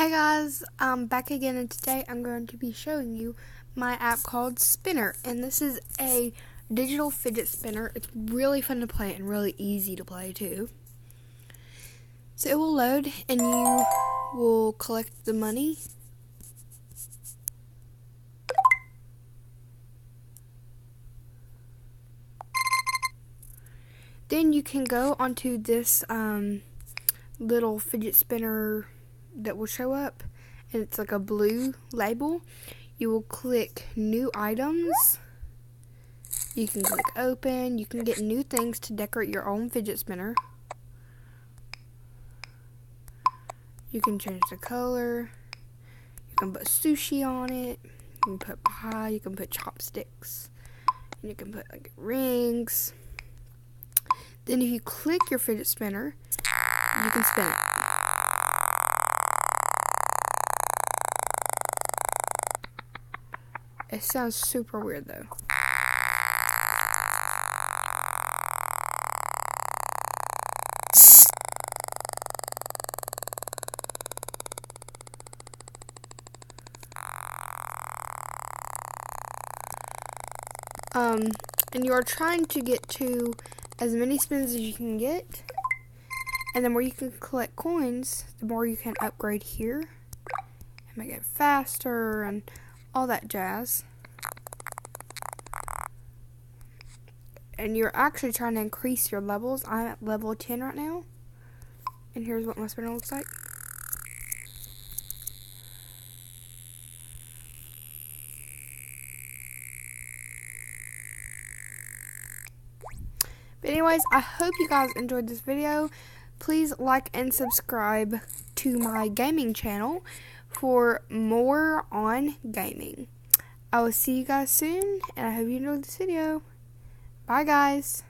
Hey guys, I'm back again, and today I'm going to be showing you my app called Spinner, and this is a digital fidget spinner. It's really fun to play and really easy to play too. So it will load and you will collect the money. Then you can go onto this little fidget spinner that will show up, and it's like a blue label. You will click new items. You can click open. You can get new things to decorate your own fidget spinner. You can change the color. You can put sushi on it. You can put pie. You can put chopsticks. And you can put like rings. Then if you click your fidget spinner, you can spin it. It sounds super weird though. And you are trying to get to as many spins as you can get. And the more you can collect coins, the more you can upgrade here and make it faster and all that jazz. And you're actually trying to increase your levels. I'm at level 10 right now. And here's what my spinner looks like. But anyways, I hope you guys enjoyed this video. Please like and subscribe to my gaming channel for more on gaming. I will see you guys soon, and I hope you enjoyed this video. Bye guys.